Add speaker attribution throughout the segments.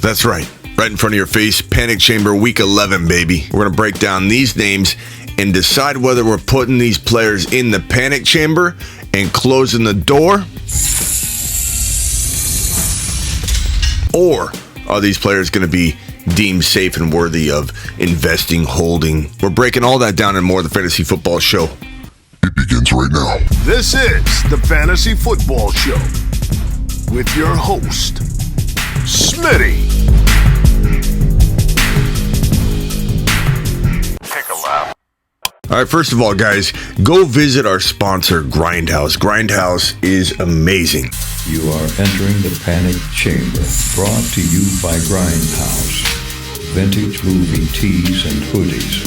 Speaker 1: That's right. Right in front of your face, Panic Chamber Week 11, baby. We're going to break down these names and decide whether we're putting these players in the Panic Chamber and closing the door, or are these players going to be deemed safe and worthy of investing, holding? We're breaking all that down and more of the Fantasy Football Show.
Speaker 2: It begins right now.
Speaker 3: This is the Fantasy Football Show with your host, Smitty. Take a lap.
Speaker 1: All right, first of all, guys, go visit our sponsor, Grindhouse. Grindhouse is amazing.
Speaker 4: You are entering the Panic Chamber, brought to you by Grindhouse. Vintage movie tees and hoodies.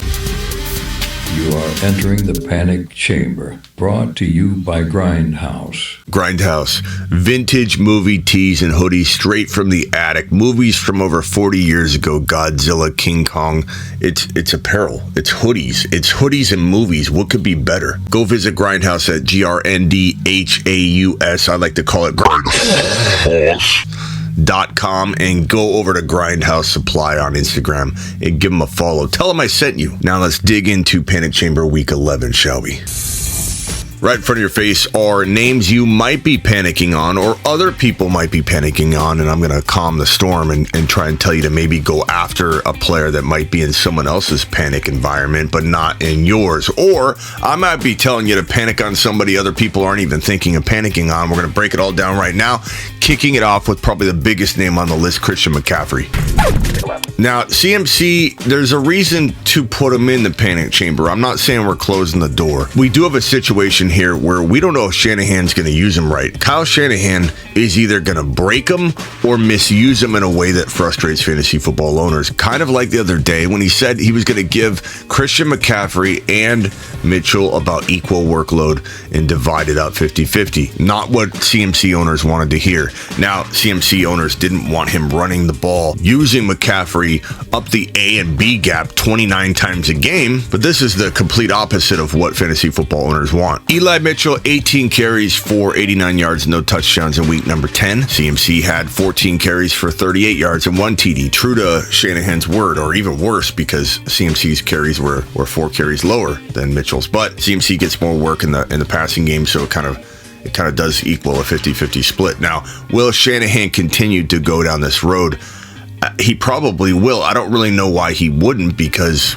Speaker 4: You are entering the Panic Chamber, brought to you by Grindhouse.
Speaker 1: Grindhouse, vintage movie tees and hoodies straight from the attic. Movies from over 40 years ago, Godzilla, King Kong. It's apparel, it's hoodies. It's hoodies and movies. What could be better? Go visit Grindhouse at GRNDHAUS. I like to call it Grindhouse.com, and go over to Grindhouse Supply on Instagram and give them a follow. Tell them I sent you. Now let's dig into Panic Chamber Week 11, shall we? Right in front of your face are names you might be panicking on, or other people might be panicking on, and I'm going to calm the storm and try and tell you to maybe go after a player that might be in someone else's panic environment, but not in yours. Or I might be telling you to panic on somebody other people aren't even thinking of panicking on. We're going to break it all down right now, kicking it off with probably the biggest name on the list, Christian McCaffrey. Now, CMC, there's a reason to put him in the Panic Chamber. I'm not saying we're closing the door. We do have a situation here where we don't know if Shanahan's going to use him right. Kyle Shanahan is either going to break him or misuse him in a way that frustrates fantasy football owners. Kind of like the other day when he said he was going to give Christian McCaffrey and Mitchell about equal workload and divide it up 50-50. Not what CMC owners wanted to hear. Now, CMC owners didn't want him running the ball, using McCaffrey up the A and B gap 29 times a game, but this is the complete opposite of what fantasy football owners want. Eli Mitchell, 18 carries for 89 yards, no touchdowns in week number 10. CMC had 14 carries for 38 yards and 1 TD, true to Shanahan's word, or even worse because CMC's carries were 4 carries lower than Mitchell's. But CMC gets more work in the passing game, so it kind of does equal a 50-50 split. Now, will Shanahan continue to go down this road? He probably will. I don't really know why he wouldn't, because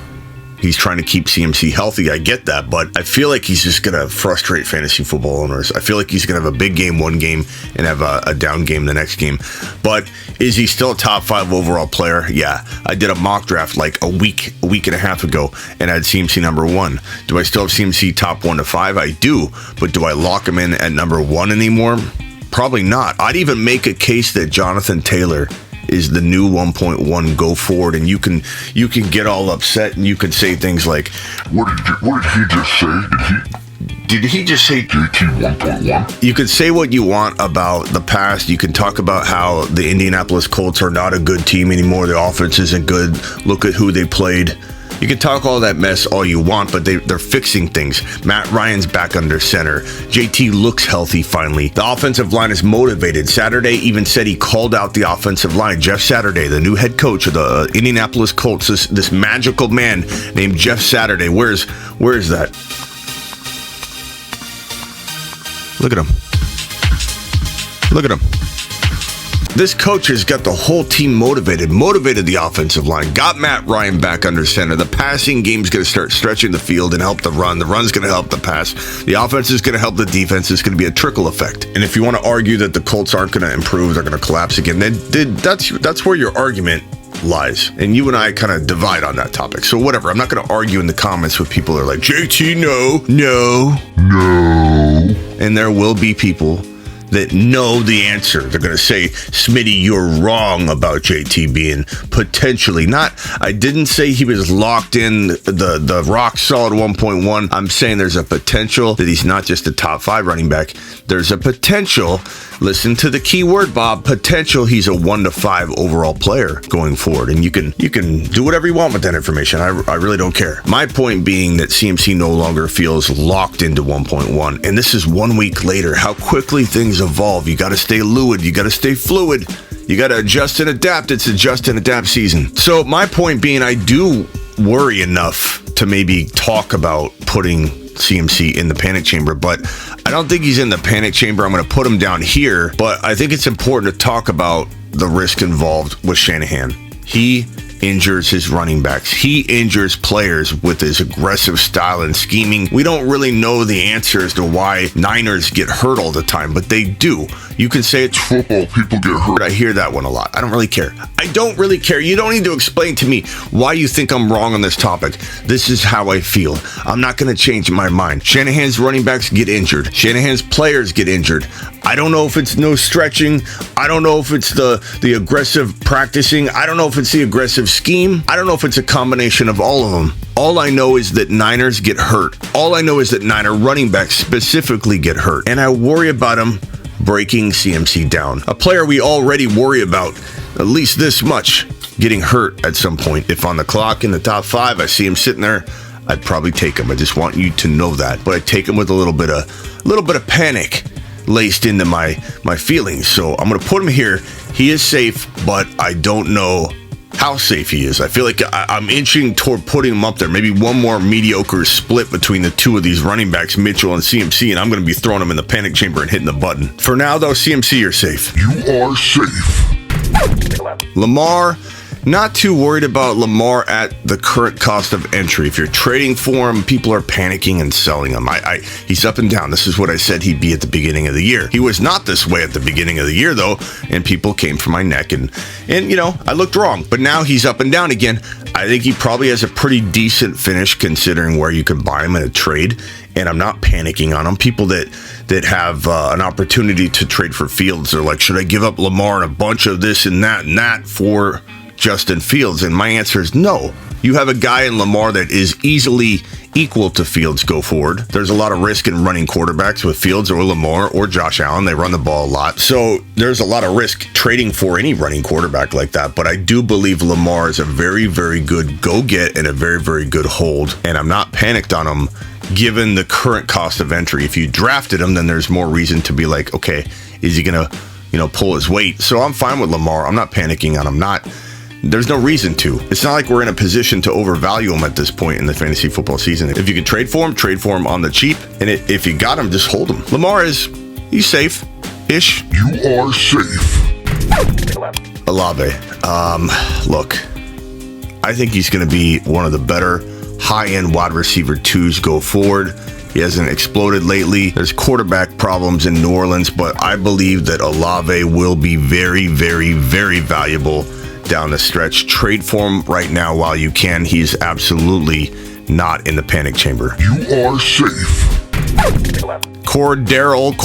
Speaker 1: he's trying to keep CMC healthy. I get that, but I feel like he's just going to frustrate fantasy football owners. I feel like he's going to have a big game one game and have a down game the next game. But is he still a top 5 overall player? Yeah. I did a mock draft like a week and a half ago, and I had CMC number 1. Do I still have CMC top 1 to 5? I do. But do I lock him in at number 1 anymore? Probably not. I'd even make a case that Jonathan Taylor is the new 1.1 go forward, and you can get all upset and you can say things like,
Speaker 2: What did he just say?
Speaker 1: Did he just say
Speaker 2: JT 1.1?
Speaker 1: You could say what you want about the past. You can talk about how the Indianapolis Colts are not a good team anymore. The offense isn't good. Look at who they played. You can talk all that mess all you want, but they're fixing things. Matt Ryan's back under center. JT looks healthy finally. The offensive line is motivated. Saturday even said he called out the offensive line. Jeff Saturday, the new head coach of the Indianapolis Colts, this magical man named Jeff Saturday. Where is that? Look at him. Look at him. This coach has got the whole team motivated the offensive line, got Matt Ryan back under center. The passing game's going to start stretching the field and help the run. The run's going to help the pass. The offense is going to help the defense. It's going to be a trickle effect. And if you want to argue that the Colts aren't going to improve, they're going to collapse again, then that's where your argument lies. And you and I kind of divide on that topic. So whatever, I'm not going to argue in the comments with people that are like, JT, no. And there will be people that know the answer. They're going to say, Smitty, you're wrong about JT being potentially not. I didn't say he was locked in the rock solid 1.1. I'm saying there's a potential that he's not just a top 5 running back. There's a potential, listen to the key word, Bob, potential he's a 1 to 5 overall player going forward. And you can do whatever you want with that information. I really don't care. My point being that CMC no longer feels locked into 1.1. And this is 1 week later. How quickly things evolve. You got to stay fluid. You got to stay fluid. You got to adjust and adapt. It's adjust and adapt season. So my point being, I do worry enough to maybe talk about putting CMC in the panic chamber, but I don't think he's in the panic chamber. I'm going to put him down here, but I think it's important to talk about the risk involved with Shanahan. He injures his running backs. He injures players with his aggressive style and scheming. We don't really know the answer as to why Niners get hurt all the time, but they do. You can say it's
Speaker 2: Football, people get hurt.
Speaker 1: I hear that one a lot. I don't really care. I don't really care. You don't need to explain to me why you think I'm wrong on this topic. This is how I feel. I'm not going to change my mind. Shanahan's running backs get injured. Shanahan's players get injured. I don't know if it's no stretching. I don't know if it's the aggressive practicing. I don't know if it's the aggressive scheme. I don't know if it's a combination of all of them. All I know is that Niners get hurt. All I know is that Niner running backs specifically get hurt. And I worry about them breaking CMC down. A player we already worry about at least this much getting hurt at some point. If on the clock in the top 5, I see him sitting there, I'd probably take him. I just want you to know that. But I take him with a little bit of panic laced into my feelings. So I'm going to put him here. He is safe, but I don't know how safe he is. I feel like I'm inching toward putting him up there. Maybe one more mediocre split between the two of these running backs, Mitchell and CMC, and I'm going to be throwing him in the panic chamber and hitting the button. For now, though, CMC, you're safe.
Speaker 2: You are safe.
Speaker 1: Lamar, not too worried about Lamar at the current cost of entry. If you're trading for him, people are panicking and selling him. He's up and down. This is what I said he'd be at the beginning of the year. He was not this way at the beginning of the year, though, and people came for my neck, and you know, I looked wrong. But now he's up and down again. I think he probably has a pretty decent finish considering where you can buy him in a trade, and I'm not panicking on him. People that have an opportunity to trade for Fields are like, should I give up Lamar and a bunch of this and that for Justin Fields? And my answer is no. You have a guy in Lamar that is easily equal to Fields go forward. There's a lot of risk in running quarterbacks with Fields or Lamar or Josh Allen. They run the ball a lot. So there's a lot of risk trading for any running quarterback like that. But I do believe Lamar is a very, very good go-get and a very, very good hold. And I'm not panicked on him given the current cost of entry. If you drafted him, then there's more reason to be like, okay, is he going to, pull his weight? So I'm fine with Lamar. I'm not panicking on him. There's no reason to. It's not like we're in a position to overvalue him at this point in the fantasy football season. If you can trade for him on the cheap. And if you got him, just hold him. Lamar he's safe-ish.
Speaker 2: You are safe.
Speaker 1: Olave. Look, I think he's going to be one of the better high-end wide receiver 2s go forward. He hasn't exploded lately. There's quarterback problems in New Orleans, but I believe that Olave will be very, very, very valuable down the stretch. Trade for him right now while you can. He's absolutely not in the panic chamber.
Speaker 2: You are safe.
Speaker 1: Cordarrelle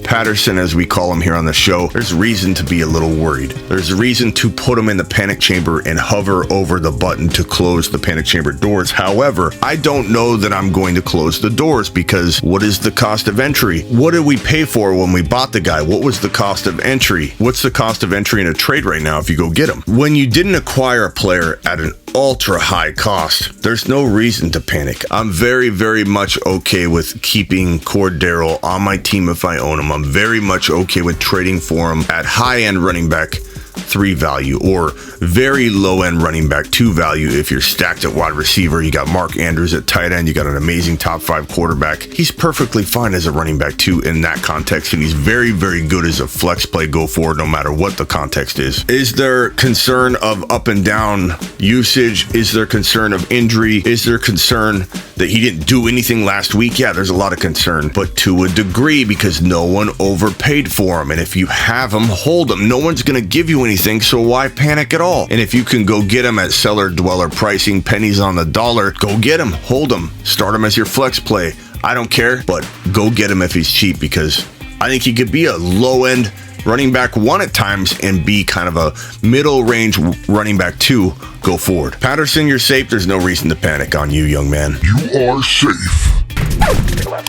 Speaker 1: Patterson, as we call him here on the show, there's reason to be a little worried. There's reason to put him in the panic chamber and hover over the button to close the panic chamber doors. However, I don't know that I'm going to close the doors because what is the cost of entry? What did we pay for when we bought the guy? What was the cost of entry? What's the cost of entry in a trade right now if you go get him? When you didn't acquire a player at an ultra high cost, there's no reason to panic. I'm very, very much okay with keeping Cordarrelle on my team if I own him. I'm very much okay with trading for him at high-end running back 3 value or very low-end running back 2 value if you're stacked at wide receiver. You got Mark Andrews at tight end. You got an amazing top 5 quarterback. He's perfectly fine as a running back 2 in that context, and he's very, very good as a flex play go forward no matter what the context is. Is there concern of up and down usage? Is there concern of injury? Is there concern that he didn't do anything last week? Yeah, there's a lot of concern, but to a degree because no one overpaid for him. And if you have him, hold him. No one's going to give you anything, so why panic at all? And if you can go get him at seller dweller pricing, pennies on the dollar, go get him, hold him, start him as your flex play. I don't care, but go get him if he's cheap because I think he could be a low-end running back 1 at times and be kind of a middle range running back 2 go forward. Patterson, you're safe. There's no reason to panic on you, young man.
Speaker 2: You are safe.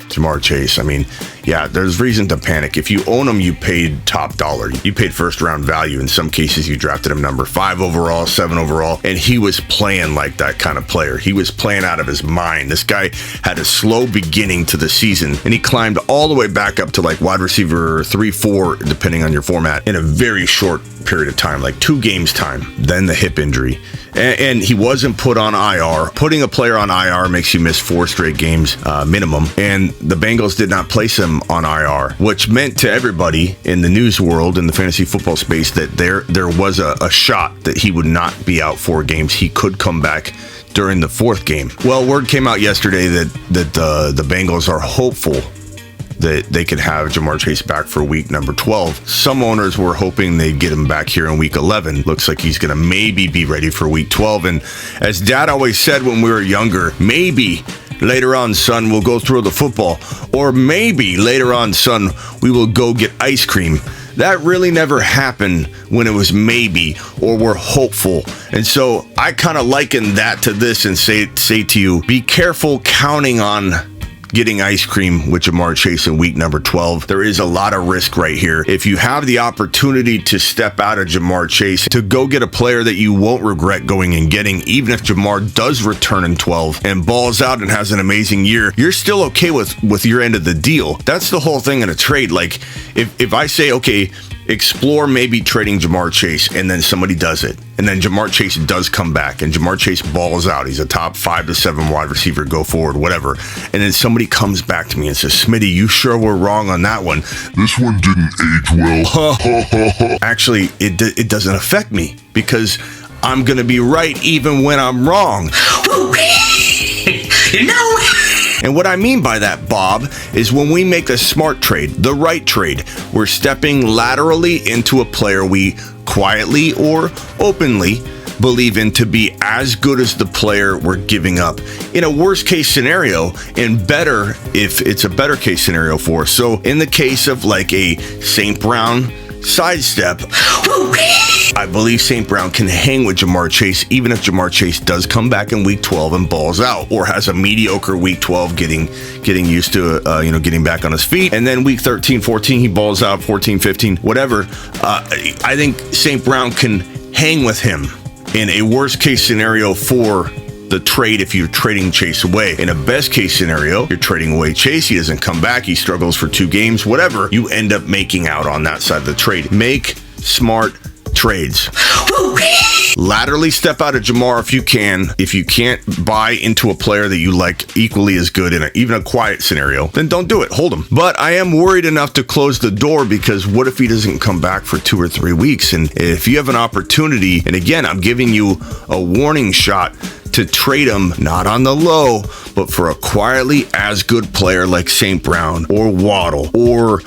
Speaker 1: Jamar Chase. I mean, yeah, there's reason to panic. If you own him, you paid top dollar. You paid first round value. In some cases, you drafted him number 5 overall, 7 overall, and he was playing like that kind of player. He was playing out of his mind. This guy had a slow beginning to the season, and he climbed all the way back up to like wide receiver 3, 4, depending on your format, in a very short period of time, like 2 games time. Then the hip injury, and he wasn't put on IR. Putting a player on IR makes you miss 4 straight games minimum, and the Bengals did not place him on IR, which meant to everybody in the news world, in the fantasy football space, that there was a shot that he would not be out 4 games. He could come back during the 4th game. Well, word came out yesterday that the Bengals are hopeful that they could have Ja'Marr Chase back for week number 12. Some owners were hoping they'd get him back here in week 11. Looks like he's going to maybe be ready for week 12. And as Dad always said when we were younger, maybe later on, son, we'll go throw the football. Or maybe later on, son, we will go get ice cream. That really never happened when it was maybe or we're hopeful. And so I kind of liken that to this and say to you, be careful counting on getting ice cream with Ja'Marr Chase in week number 12. There is a lot of risk right here. If you have the opportunity to step out of Ja'Marr Chase to go get a player that you won't regret going and getting, even if Ja'Marr does return in 12 and balls out and has an amazing year, you're still okay with your end of the deal. That's the whole thing in a trade. Like if I say, okay, explore maybe trading Ja'Marr Chase, and then somebody does it, and then Ja'Marr Chase does come back, and Ja'Marr Chase balls out. He's a top 5 to 7 wide receiver, go forward, whatever. And then somebody comes back to me and says, Smitty, you sure we're wrong on that one?
Speaker 2: This one didn't age well.
Speaker 1: Actually, it doesn't affect me because I'm going to be right even when I'm wrong.
Speaker 5: No.
Speaker 1: And what I mean by that, Bob, is when we make a smart trade, the right trade, we're stepping laterally into a player we quietly or openly believe in to be as good as the player we're giving up in a worst case scenario, and better if it's a better case scenario for us. So in the case of like a St. Brown sidestep, I believe St. Brown can hang with Ja'Marr Chase, even if Ja'Marr Chase does come back in week 12 and balls out, or has a mediocre week 12, getting used to getting back on his feet, and then week 13, 14 he balls out, 14, 15, whatever. I think St. Brown can hang with him in a worst case scenario for the trade if you're trading Chase away. In a best case scenario, you're trading away Chase, he doesn't come back, he struggles for 2 games, whatever, you end up making out on that side of the trade. Make smart trades. Laterally step out of Ja'Marr if you can. If you can't buy into a player that you like equally as good in even a quiet scenario, then don't do it. Hold him. But I am worried enough to close the door, because what if he doesn't come back for 2 or 3 weeks? And if you have an opportunity, and again, I'm giving you a warning shot to trade him, not on the low, but for a quietly as good player like St. Brown or Waddle or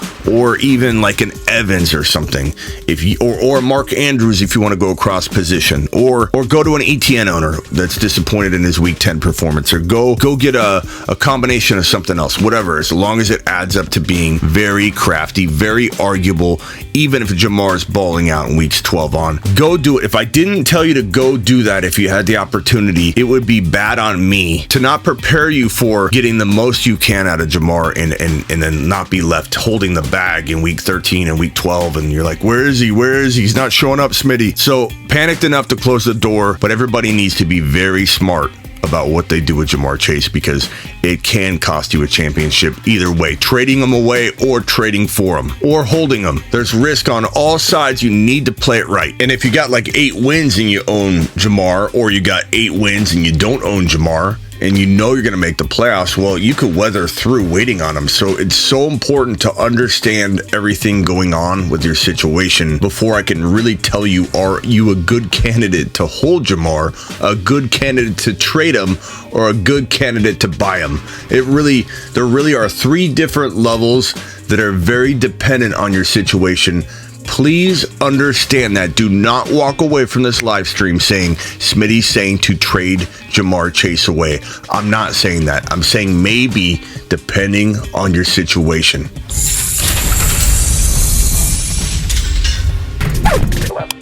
Speaker 1: even like an Evans or something, if you or Mark Andrews if you want to go across position, or go to an ETN owner that's disappointed in his week 10 performance, or go get a combination of something else, whatever, as long as it adds up to being very crafty, very arguable, even if Ja'Marr is balling out in weeks 12 on. Go do it. If I didn't tell you to go do that, if you had the opportunity, it would be bad on me to not prepare you for getting the most you can out of Ja'Marr and then not be left holding the bag in week 13 and week 12, and you're like, where is he? He's not showing up, Smitty. So panicked enough to close the door, but everybody needs to be very smart about what they do with Ja'Marr Chase, because it can cost you a championship either way, trading him away or trading for him or holding him. There's risk on all sides. You need to play it right. And if you got like 8 wins and you own Ja'Marr, or you got 8 wins and you don't own Ja'Marr, and you know you're going to make the playoffs, well, you could weather through waiting on him. So it's so important to understand everything going on with your situation before I can really tell you, are you a good candidate to hold Ja'Marr, a good candidate to trade him, or a good candidate to buy him? There really are 3 different levels that are very dependent on your situation. Please understand that. Do not walk away from this live stream saying Smitty's saying to trade Ja'Marr Chase away. I'm not saying that. I'm saying maybe, depending on your situation.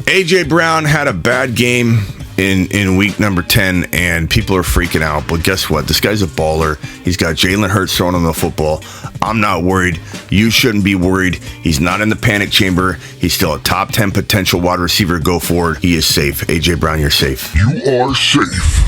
Speaker 1: AJ Brown had a bad game in week number 10, and people are freaking out. But guess what? This guy's a baller. He's got Jalen Hurts throwing him the football. I'm not worried. You shouldn't be worried. He's not in the panic chamber. He's still a top 10 potential wide receiver. Go forward. He is safe. A.J. Brown, you're safe.
Speaker 2: You are safe.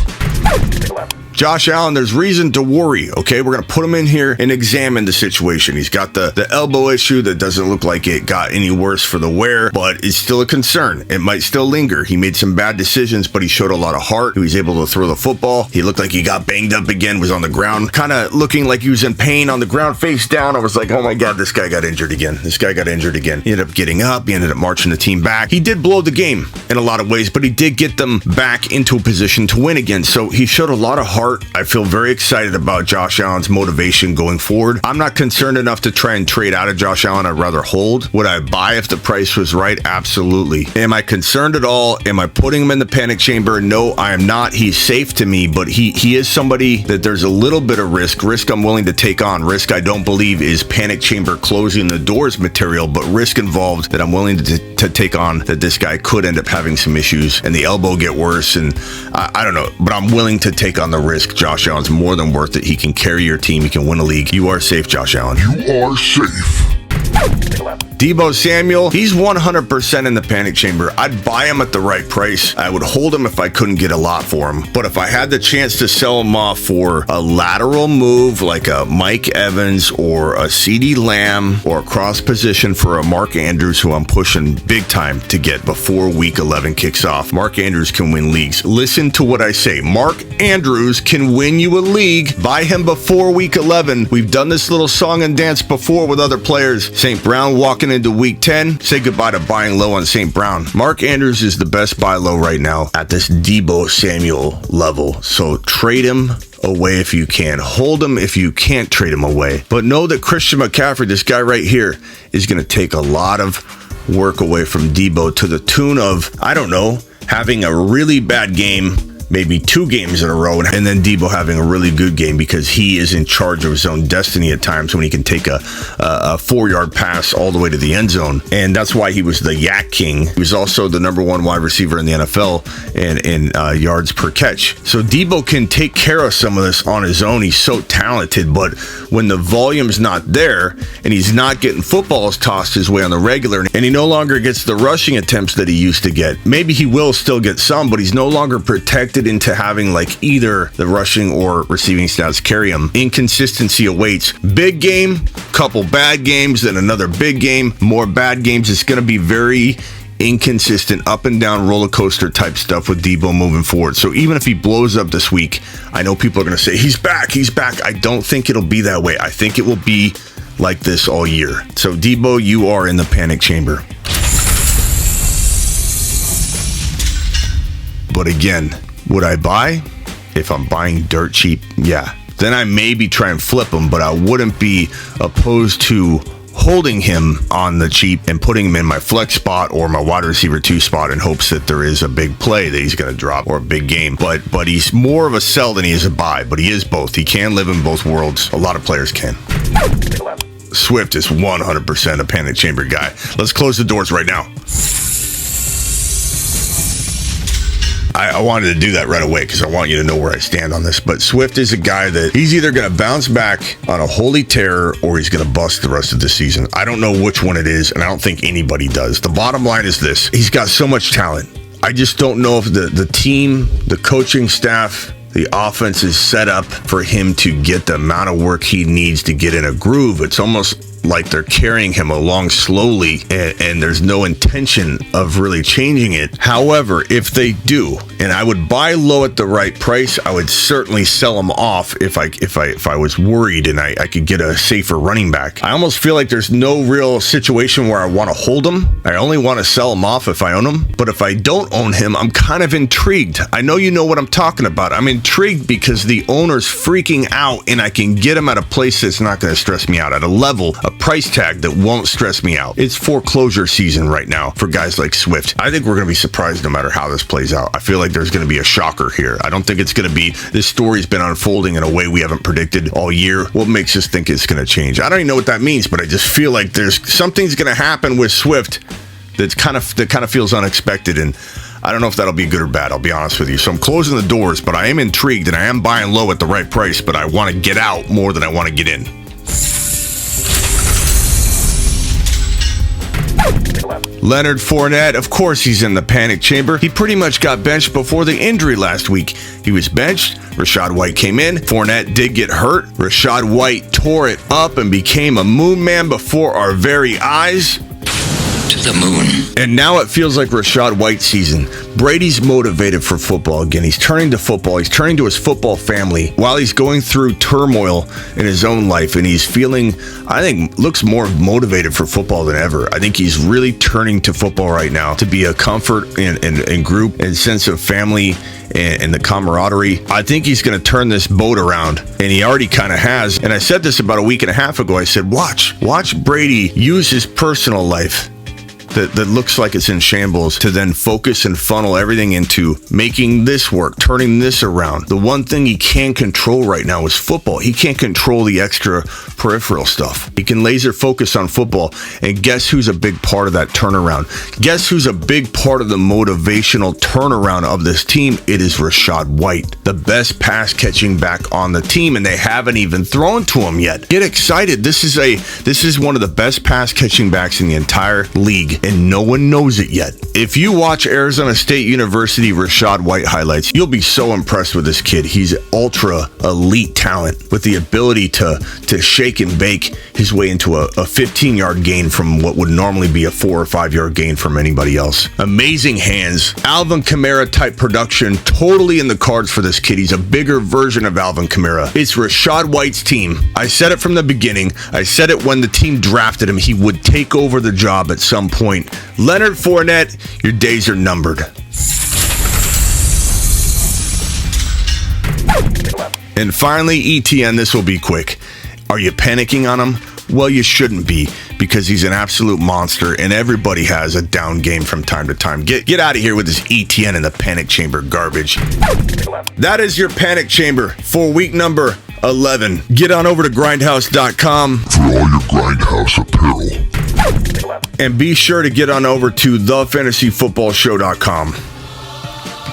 Speaker 1: Josh Allen, there's reason to worry, okay? We're going to put him in here and examine the situation. He's got the elbow issue that doesn't look like it got any worse for the wear, but it's still a concern. It might still linger. He made some bad decisions, but he showed a lot of heart. He was able to throw the football. He looked like he got banged up again, was on the ground, kind of looking like he was in pain on the ground, face down. I was like, oh my God, this guy got injured again. He ended up getting up. He ended up marching the team back. He did blow the game in a lot of ways, but he did get them back into a position to win again. So he showed a lot of heart. I feel very excited about Josh Allen's motivation going forward. I'm not concerned enough to try and trade out of Josh Allen. I'd rather hold. Would I buy if the price was right? Absolutely. Am I concerned at all? Am I putting him in the panic chamber? No, I am not. He's safe to me, but he is somebody that there's a little bit of risk I'm willing to take on. Risk I don't believe is panic chamber closing the doors material, but risk involved that I'm willing to take on, that this guy could end up having some issues and the elbow get worse, and I don't know, but I'm willing to take on the risk. Josh Allen's more than worth it. He can carry your team. He can win a league. You are safe, Josh Allen.
Speaker 2: You are safe.
Speaker 1: Deebo Samuel, he's 100% in the panic chamber. I'd buy him at the right price. I would hold him if I couldn't get a lot for him. But if I had the chance to sell him off for a lateral move like a Mike Evans or a CeeDee Lamb or a cross position for a Mark Andrews, who I'm pushing big time to get before week 11 kicks off, Mark Andrews can win leagues. Listen to what I say. Mark Andrews can win you a league. Buy him before week 11. We've done this little song and dance before with other players. St. Brown walking into week 10, say goodbye to buying low on St. Brown. Mark Andrews is the best buy low right now at this Deebo Samuel level. So trade him away if you can. Hold him if you can't trade him away. But know that Christian McCaffrey, this guy right here, is going to take a lot of work away from Deebo to the tune of, I don't know, having a really bad game, maybe 2 games in a row, and then Deebo having a really good game because he is in charge of his own destiny at times when he can take a 4-yard pass all the way to the end zone. And that's why he was the Yak King. He was also the number 1 wide receiver in the NFL in yards per catch. So Deebo can take care of some of this on his own. He's so talented, but when the volume's not there and he's not getting footballs tossed his way on the regular, and he no longer gets the rushing attempts that he used to get, maybe he will still get some, but he's no longer protected into having like either the rushing or receiving stats carry him. Inconsistency awaits. Big game, couple bad games, then another big game, more bad games. It's going to be very inconsistent, up and down roller coaster type stuff with Deebo moving forward. So even if he blows up this week, I know people are going to say he's back. I don't think it'll be that way. I think it will be like this all year. So Deebo, you are in the panic chamber. But again, would I buy? If I'm buying dirt cheap, yeah. Then I maybe try and flip him, but I wouldn't be opposed to holding him on the cheap and putting him in my flex spot or my wide receiver 2 spot in hopes that there is a big play that he's going to drop or a big game. But he's more of a sell than he is a buy, but he is both. He can live in both worlds. A lot of players can. Swift is 100% a panic chamber guy. Let's close the doors right now. I wanted to do that right away because I want you to know where I stand on this. But Swift is a guy that he's either going to bounce back on a holy terror or he's going to bust the rest of the season. I don't know which one it is, and I don't think anybody does. The bottom line is this. He's got so much talent. I just don't know if the team, the coaching staff, the offense is set up for him to get the amount of work he needs to get in a groove. It's almost like they're carrying him along slowly and there's no intention of really changing it. However, if they do, and I would buy low at the right price, I would certainly sell him off if I was worried and I could get a safer running back. I almost feel like there's no real situation where I want to hold him. I only want to sell him off if I own him. But if I don't own him, I'm kind of intrigued. I know you know what I'm talking about. I'm intrigued because the owner's freaking out and I can get him at a place that's not going to stress me out, at a level, a price tag that won't stress me out. It's foreclosure season right now for guys like Swift. I think we're going to be surprised no matter how this plays out. I feel like there's going to be a shocker here. I don't think it's going to be, this story's been unfolding in a way we haven't predicted all year. What makes us think it's going to change? I don't even know what that means, but I just feel like there's something's going to happen with Swift that kind of feels unexpected, and I don't know if that'll be good or bad, I'll be honest with you. So I'm closing the doors, but I am intrigued and I am buying low at the right price, but I want to get out more than I want to get in. Leonard Fournette, of course he's in the panic chamber. He pretty much got benched before the injury last week. He was benched. Rachaad White came in. Fournette did get hurt. Rachaad White tore it up and became a moon man before our very eyes.
Speaker 5: To the moon.
Speaker 1: And now it feels like Rachaad White season. Brady's motivated for football again. He's turning to football. He's turning to his football family while he's going through turmoil in his own life. And he's feeling, I think, looks more motivated for football than ever. I think he's really turning to football right now to be a comfort and group and sense of family and the camaraderie. I think he's going to turn this boat around, and he already kind of has. And I said this about a week and a half ago. I said, watch Brady use his personal life that looks like it's in shambles to then focus and funnel everything into making this work, turning this around. The one thing he can control right now is football. He can't control the extra peripheral stuff. He can laser focus on football. And guess who's a big part of that turnaround? Guess who's a big part of the motivational turnaround of this team? It is Rachaad White, the best pass catching back on the team, and they haven't even thrown to him yet. Get excited. This is one of the best pass catching backs in the entire league, and no one knows it yet. If you watch Arizona State University Rachaad White highlights, you'll be so impressed with this kid. He's ultra elite talent with the ability to shake and bake his way into a 15-yard gain from what would normally be a 4 or 5 yard gain from anybody else. Amazing hands. Alvin Kamara type production totally in the cards for this kid. He's a bigger version of Alvin Kamara. It's Rachaad White's team. I said it from the beginning. I said it when the team drafted him. He would take over the job at some point. Leonard Fournette, your days are numbered. And finally, ETN, this will be quick. Are you panicking on him? Well, you shouldn't be, because he's an absolute monster, and everybody has a down game from time to time. Get out of here with this ETN and the panic chamber garbage. That is your panic chamber for week number 11. Get on over to grindhouse.com
Speaker 2: for all your Grindhouse apparel.
Speaker 1: And be sure to get on over to thefantasyfootballshow.com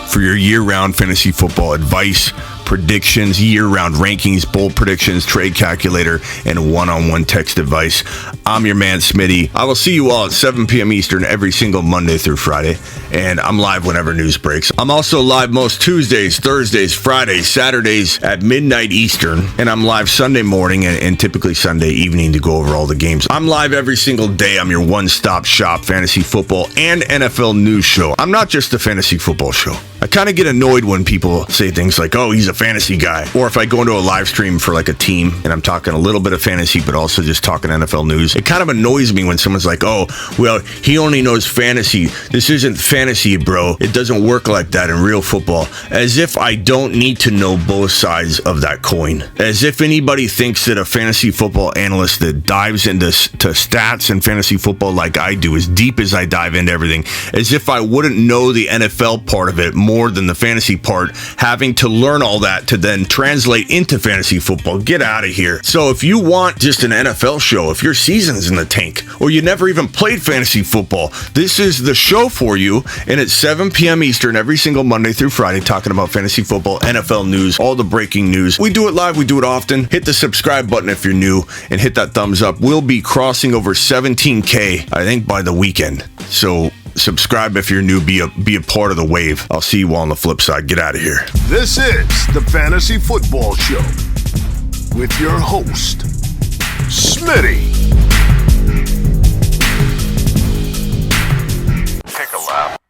Speaker 1: for your year-round fantasy football advice, predictions, year-round rankings, bold predictions, trade calculator, and one-on-one text advice. I'm your man, Smitty. I will see you all at 7 p.m. Eastern every single Monday through Friday, and I'm live whenever news breaks. I'm also live most Tuesdays, Thursdays, Fridays, Saturdays at midnight Eastern, and I'm live Sunday morning and typically Sunday evening to go over all the games. I'm live every single day. I'm your one-stop shop fantasy football and NFL news show. I'm not just a fantasy football show. I kind of get annoyed when people say things like, oh, he's a fantasy guy. Or if I go into a live stream for like a team and I'm talking a little bit of fantasy, but also just talking NFL news. It kind of annoys me when someone's like, oh, well, he only knows fantasy. This isn't fantasy, bro. It doesn't work like that in real football. As if I don't need to know both sides of that coin. As if anybody thinks that a fantasy football analyst that dives into stats and fantasy football like I do, as deep as I dive into everything, as if I wouldn't know the NFL part of it more than the fantasy part, having to learn all that to then translate into fantasy football. Get out of here. So if you want just an NFL show, if your season's in the tank, or you never even played fantasy football, this is the show for you. And it's 7 p.m. Eastern every single Monday through Friday, talking about fantasy football, NFL news, all the breaking news. We do it live. We do it often. Hit the subscribe button if you're new and hit that thumbs up. We'll be crossing over 17K, I think, by the weekend. So subscribe if you're new. Be a part of the wave. I'll see you all on the flip side. Get out of here.
Speaker 3: This is the Fantasy Football Show with your host, Smitty.
Speaker 6: Take a lap.